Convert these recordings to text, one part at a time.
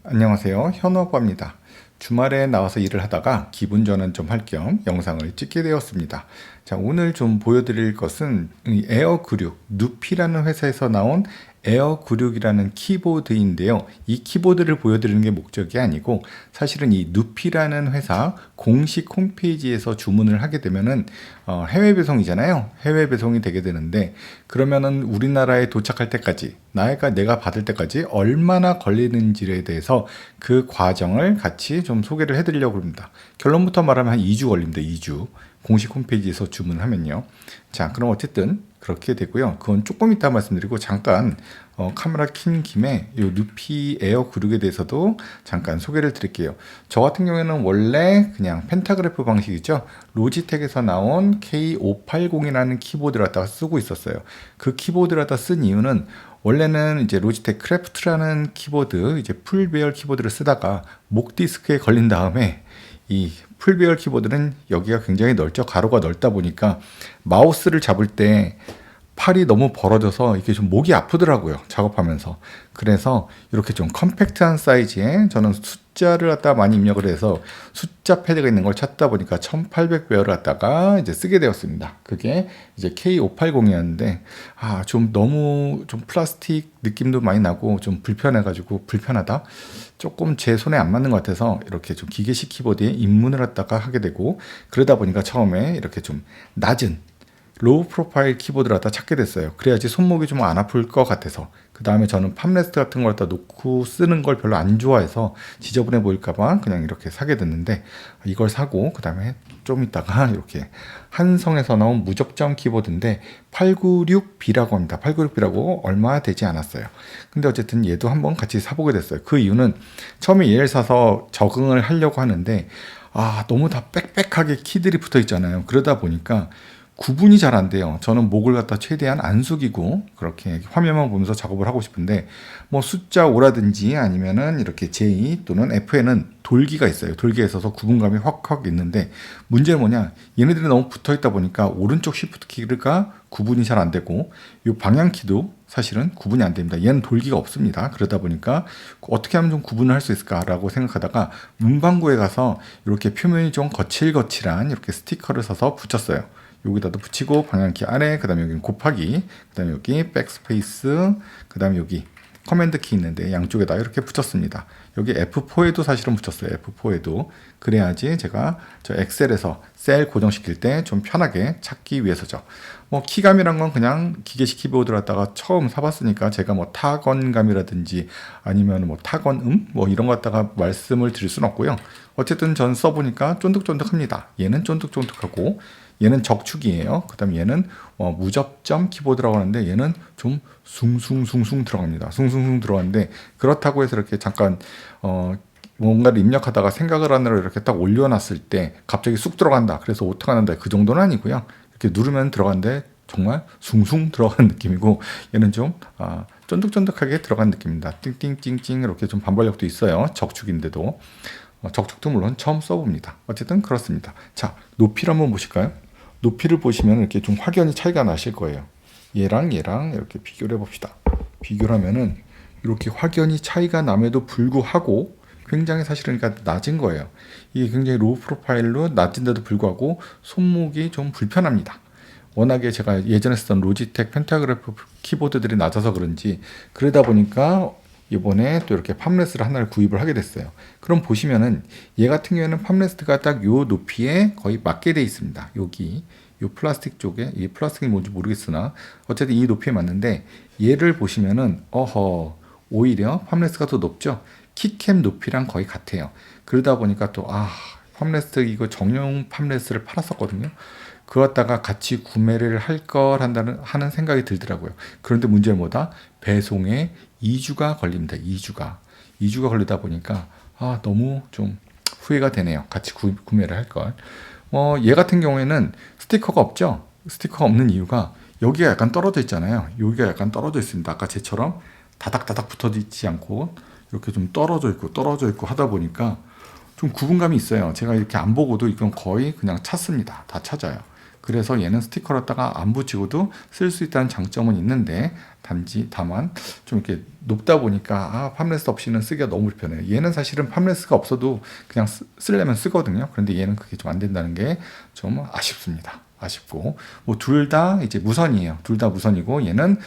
안녕하세요. 현업입니다. 주말에 나와서 일을 하다가 기분 전환 좀 할 겸 영상을 찍게 되었습니다. 자, 오늘 좀 보여드릴 것은 이 에어그룹, 누피라는 회사에서 나온 에어그룹이라는 키보드인데요. 이 키보드를 보여드리는 게 목적이 아니고 사실은 이 누피라는 회사 공식 홈페이지에서 주문을 하게 되면은 해외 배송이잖아요. 해외 배송이 되게 되는데 그러면은 우리나라에 도착할 때까지 내가 받을 때까지 얼마나 걸리는지에 대해서 그 과정을 같이 좀 소개를 해드리려고 합니다. 결론부터 말하면 한 2주 걸립니다. 2주. 공식 홈페이지에서 주문하면요. 자, 그럼 어쨌든 그렇게 되고요. 그건 조금 이따 말씀드리고 잠깐 카메라 킨 김에 이 누피 에어 그룹에 대해서도 잠깐 소개를 드릴게요. 저 같은 경우에는 원래 그냥 펜타그래프 방식이죠. 로지텍에서 나온 K580이라는 키보드를 갖다가 쓰고 있었어요. 그 키보드를 갖다 쓴 이유는 원래는 이제 로지텍 크래프트라는 키보드, 이제 풀배열 키보드를 쓰다가 목 디스크에 걸린 다음에 이 풀배열 키보드는 여기가 굉장히 넓죠. 가로가 넓다 보니까 마우스를 잡을 때 팔이 너무 벌어져서 이게 좀 목이 아프더라고요. 작업하면서. 그래서 이렇게 좀 컴팩트한 사이즈에 저는 숫자를 갖다 많이 입력을 해서 숫자 패드가 있는 걸 찾다 보니까 1800배열을 갖다가 이제 쓰게 되었습니다. 그게 이제 K580이었는데 좀 너무 좀 플라스틱 느낌도 많이 나고 좀 불편해가지고 불편하다. 조금 제 손에 안 맞는 것 같아서 이렇게 좀 기계식 키보드에 입문을 갖다가 하게 되고 그러다 보니까 처음에 이렇게 좀 낮은 로우 프로파일 키보드를 갖다 찾게 됐어요. 그래야지 손목이 좀 안 아플 것 같아서. 그 다음에 저는 팜레스트 같은 걸 갖다 놓고 쓰는 걸 별로 안 좋아해서 지저분해 보일까봐 그냥 이렇게 사게 됐는데 이걸 사고 그 다음에 좀 있다가 이렇게 한성에서 나온 무접점 키보드인데 896B라고 합니다. 896B라고 얼마 되지 않았어요. 근데 어쨌든 얘도 한번 같이 사보게 됐어요. 그 이유는 처음에 얘를 사서 적응을 하려고 하는데 너무 다 빽빽하게 키들이 붙어 있잖아요. 그러다 보니까 구분이 잘 안 돼요. 저는 목을 갖다 최대한 안 숙이고 그렇게 화면만 보면서 작업을 하고 싶은데 뭐 숫자 5라든지 아니면은 이렇게 J 또는 F에는 돌기가 있어요. 돌기가 있어서 구분감이 확확 있는데 문제는 뭐냐? 얘네들이 너무 붙어 있다 보니까 오른쪽 쉬프트 키가 구분이 잘 안 되고 이 방향 키도 사실은 구분이 안 됩니다. 얘는 돌기가 없습니다. 그러다 보니까 어떻게 하면 좀 구분을 할 수 있을까라고 생각하다가 문방구에 가서 이렇게 표면이 좀 거칠거칠한 이렇게 스티커를 사서 붙였어요. 여기다도 붙이고 방향키 아래, 그 다음에 여기는 곱하기, 그 다음에 여기 백스페이스, 그 다음에 여기 커맨드 키 있는데 양쪽에다 이렇게 붙였습니다. 여기 F4에도 사실은 붙였어요. F4에도. 그래야지 제가 저 엑셀에서 셀 고정시킬 때 좀 편하게 찾기 위해서죠. 뭐 키감이란 건 그냥 기계식 키보드를 갖다가 처음 사봤으니까 제가 뭐 타건감이라든지 아니면 뭐 타건음 뭐 이런 거 갖다가 말씀을 드릴 수는 없고요. 어쨌든 전 써보니까 쫀득쫀득합니다. 얘는 쫀득쫀득하고 얘는 적축이에요. 그 다음에 얘는 무접점 키보드라고 하는데 얘는 좀 숭숭숭숭 들어갑니다. 숭숭숭 들어가는데 그렇다고 해서 이렇게 잠깐 뭔가를 입력하다가 생각을 하느라 이렇게 딱 올려놨을 때 갑자기 쑥 들어간다. 그래서 오타가 난다. 그 정도는 아니고요. 이렇게 누르면 들어간데 정말 숭숭 들어가는 느낌이고 얘는 좀 쫀득쫀득하게 들어간 느낌입니다. 띵띵띵띵 이렇게 좀 반발력도 있어요. 적축인데도. 적축도 물론 처음 써봅니다. 어쨌든 그렇습니다. 자, 높이를 한번 보실까요? 높이를 보시면 이렇게 좀 확연히 차이가 나실 거예요. 얘랑 이렇게 비교를 해봅시다. 비교를 하면은 이렇게 확연히 차이가 남에도 불구하고 굉장히 사실은 그러니까 낮은 거예요. 이게 굉장히 로우 프로파일로 낮은데도 불구하고 손목이 좀 불편합니다. 워낙에 제가 예전에 쓰던 로지텍 펜타그래프 키보드들이 낮아서 그런지 그러다 보니까 이번에 또 이렇게 팜레스를 하나를 구입을 하게 됐어요. 그럼 보시면은 얘 같은 경우에는 팜레스트가 딱 요 높이에 거의 맞게 돼 있습니다. 여기 요 플라스틱 쪽에 이 플라스틱이 뭔지 모르겠으나 어쨌든 이 높이에 맞는데 얘를 보시면은 오히려 팜레스가 더 높죠. 키캡 높이랑 거의 같아요. 그러다 보니까 또 팜레스트 이거 정용 팜레스를 팔았었거든요. 그거 갖다가 같이 구매를 할 걸 하는 생각이 들더라고요. 그런데 문제는 뭐다? 배송에 2주가 걸립니다. 2주가 걸리다 보니까 너무 좀 후회가 되네요. 같이 구매를 할 걸. 얘 같은 경우에는 스티커가 없죠. 스티커가 없는 이유가 여기가 약간 떨어져 있잖아요. 여기가 약간 떨어져 있습니다. 아까 쟤처럼 다닥다닥 붙어 있지 않고 이렇게 좀 떨어져 있고 하다 보니까 좀 구분감이 있어요. 제가 이렇게 안 보고도 이건 거의 그냥 찾습니다. 다 찾아요. 그래서 얘는 스티커로다가 안 붙이고도 쓸 수 있다는 장점은 있는데 다만 좀 이렇게 높다 보니까 팜레스 없이는 쓰기가 너무 불편해요. 얘는 사실은 팜레스가 없어도 그냥 쓰려면 쓰거든요. 그런데 얘는 그게 좀 안 된다는 게 좀 아쉽습니다. 아쉽고 뭐 둘 다 이제 무선이에요. 둘 다 무선이고 얘는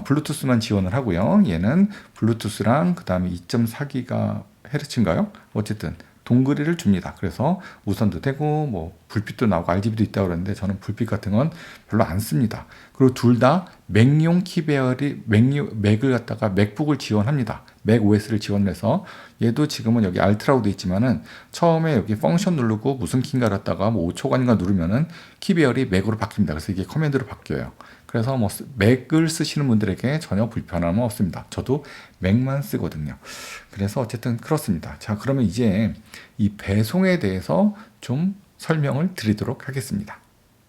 블루투스만 지원을 하고요. 얘는 블루투스랑 그 다음에 2.4GHz인가요? 어쨌든 동그리를 줍니다. 그래서 무선도 되고 뭐 불빛도 나오고 RGB도 있다고 그러는데 저는 불빛 같은 건 별로 안 씁니다. 그리고 둘 다 맥용 키배열이 맥을 갖다가 맥북을 지원합니다. 맥 OS를 지원해서 얘도 지금은 여기 알트라고 돼 있지만은 처음에 여기 펑션 누르고 무슨 키인가 갖다가 뭐 5초간인가 누르면은 키배열이 맥으로 바뀝니다. 그래서 이게 커맨드로 바뀌어요. 그래서 뭐 맥을 쓰시는 분들에게 전혀 불편함은 없습니다. 저도 맥만 쓰거든요. 그래서 어쨌든 그렇습니다. 자, 그러면 이제 이 배송에 대해서 좀 설명을 드리도록 하겠습니다.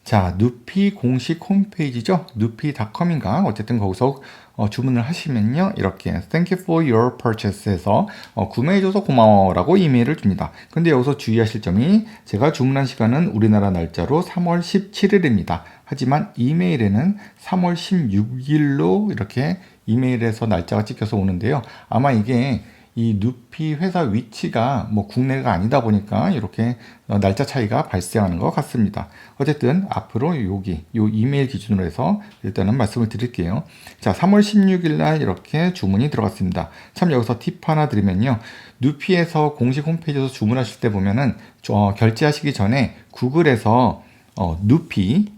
자, 누피 공식 홈페이지죠. 누피.com인가 어쨌든 거기서 주문을 하시면요, 이렇게 Thank you for your purchase에서 구매해줘서 고마워라고 이메일을 줍니다. 근데 여기서 주의하실 점이 제가 주문한 시간은 우리나라 날짜로 3월 17일입니다. 하지만 이메일에는 3월 16일로 이렇게 이메일에서 날짜가 찍혀서 오는데요. 아마 이게 이 누피 회사 위치가 뭐 국내가 아니다 보니까 이렇게 날짜 차이가 발생하는 것 같습니다. 어쨌든 앞으로 여기 요 이메일 기준으로 해서 일단은 말씀을 드릴게요. 자, 3월 16일 날 이렇게 주문이 들어갔습니다. 참 여기서 팁 하나 드리면요. 누피에서 공식 홈페이지에서 주문하실 때 보면은 결제하시기 전에 구글에서 누피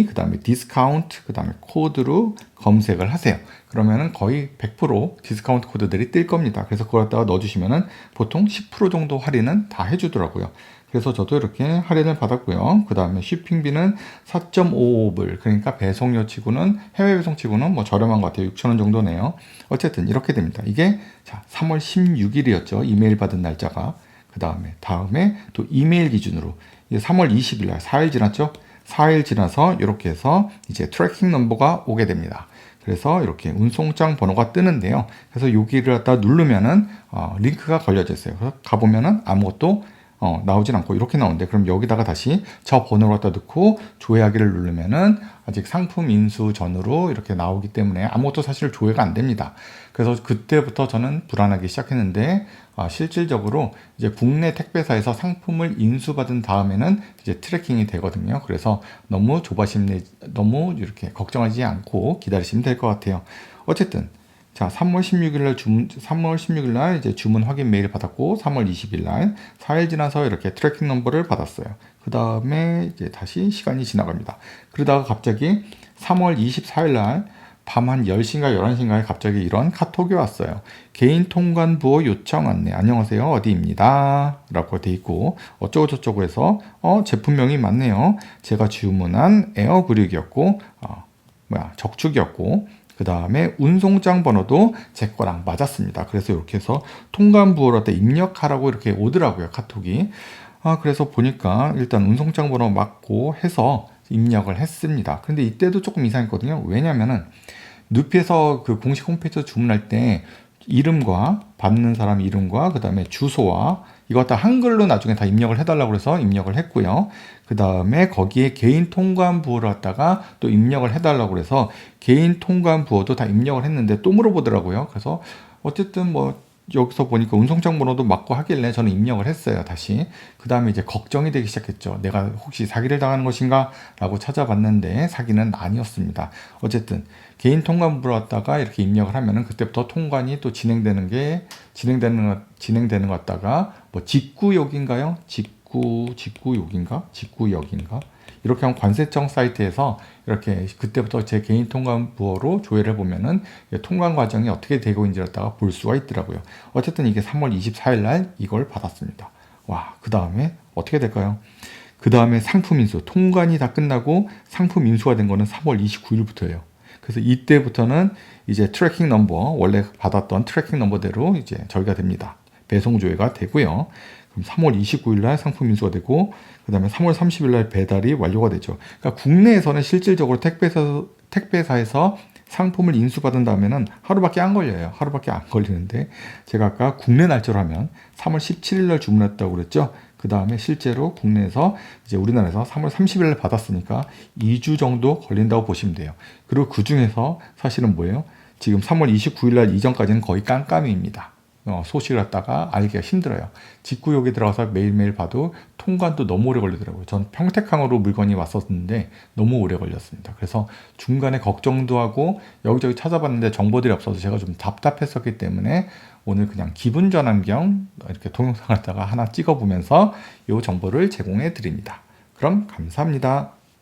그 다음에 디스카운트, 그 다음에 코드로 검색을 하세요. 그러면은 거의 100% 디스카운트 코드들이 뜰 겁니다. 그래서 그걸 갖다가 넣어주시면은 보통 10% 정도 할인은 다 해주더라고요. 그래서 저도 이렇게 할인을 받았고요. 그 다음에 쇼핑비는 4.55불, 그러니까 배송료 치고는, 해외 배송 치고는 뭐 저렴한 것 같아요. 6,000원 정도네요. 어쨌든 이렇게 됩니다. 이게 자, 3월 16일이었죠. 이메일 받은 날짜가. 그 다음에 또 이메일 기준으로 3월 20일 날 4일 지났죠. 4일 지나서 이렇게 해서 이제 트래킹 넘버가 오게 됩니다. 그래서 이렇게 운송장 번호가 뜨는데요. 그래서 여기를 갖다 누르면은 링크가 걸려져 있어요. 그래서 가보면은 아무것도 나오진 않고 이렇게 나오는데, 그럼 여기다가 다시 저 번호를 갖다 넣고 조회하기를 누르면은 아직 상품 인수 전으로 이렇게 나오기 때문에 아무것도 사실 조회가 안 됩니다. 그래서 그때부터 저는 불안하기 시작했는데, 실질적으로 이제 국내 택배사에서 상품을 인수받은 다음에는 이제 트래킹이 되거든요. 그래서 너무 너무 이렇게 걱정하지 않고 기다리시면 될 것 같아요. 어쨌든 자, 3월 16일 날 이제 주문 확인 메일 받았고, 3월 20일 날 4일 지나서 이렇게 트래킹 넘버를 받았어요. 그 다음에 이제 다시 시간이 지나갑니다. 그러다가 갑자기 3월 24일 날 밤 한 10시인가 11시인가에 갑자기 이런 카톡이 왔어요. 개인 통관 부호 요청 안내. 안녕하세요. 어디입니다. 라고 돼 있고, 어쩌고 저쩌고 해서, 제품명이 맞네요. 제가 주문한 에어그릭이었고, 적축이었고, 그 다음에 운송장 번호도 제 거랑 맞았습니다. 그래서 이렇게 해서 통관 부호로 입력하라고 이렇게 오더라고요. 카톡이. 그래서 보니까 일단 운송장 번호 맞고 해서 입력을 했습니다. 근데 이때도 조금 이상했거든요. 왜냐면은 누피에서 그 공식 홈페이지에서 주문할 때 이름과 받는 사람 이름과 그 다음에 주소와 이거 다 한글로 나중에 다 입력을 해달라고 해서 입력을 했고요. 그 다음에 거기에 개인 통관 부호를 갖다가 또 입력을 해달라고 해서 개인 통관 부호도 다 입력을 했는데 또 물어보더라고요. 그래서 어쨌든 뭐 여기서 보니까 운송장 번호도 맞고 하길래 저는 입력을 했어요, 다시. 그 다음에 이제 걱정이 되기 시작했죠. 내가 혹시 사기를 당하는 것인가? 라고 찾아봤는데 사기는 아니었습니다. 어쨌든 개인 통관부로 왔다가 이렇게 입력을 하면은 그때부터 통관이 또 진행되는 것 같다가 뭐 직구역인가요? 직구역인가? 이렇게 하면 관세청 사이트에서 이렇게 그때부터 제 개인 통관 부호로 조회를 보면은 통관 과정이 어떻게 되고 있는지를 갖다가 볼 수가 있더라고요. 어쨌든 이게 3월 24일 날 이걸 받았습니다. 와, 그 다음에 어떻게 될까요? 그 다음에 상품 인수, 통관이 다 끝나고 상품 인수가 된 거는 3월 29일부터예요. 그래서 이때부터는 이제 트래킹 넘버, 원래 받았던 트래킹 넘버대로 이제 저희가 됩니다. 배송 조회가 되고요. 그럼 3월 29일 날 상품 인수가 되고, 그 다음에 3월 30일 날 배달이 완료가 되죠. 그러니까 국내에서는 실질적으로 택배사에서 상품을 인수받은 다음에는 하루밖에 안 걸려요. 하루밖에 안 걸리는데, 제가 아까 국내 날짜로 하면 3월 17일 날 주문했다고 그랬죠. 그 다음에 실제로 국내에서 이제 우리나라에서 3월 30일에 받았으니까 2주 정도 걸린다고 보시면 돼요. 그리고 그 중에서 사실은 뭐예요? 지금 3월 29일 날 이전까지는 거의 깜깜이입니다. 소식을 갖다가 알기가 힘들어요. 직구역에 들어가서 매일매일 봐도 통관도 너무 오래 걸리더라고요. 전 평택항으로 물건이 왔었는데 너무 오래 걸렸습니다. 그래서 중간에 걱정도 하고 여기저기 찾아봤는데 정보들이 없어서 제가 좀 답답했었기 때문에 오늘 그냥 기분 전환 겸 이렇게 동영상 갖다가 하나 찍어보면서 이 정보를 제공해 드립니다. 그럼 감사합니다.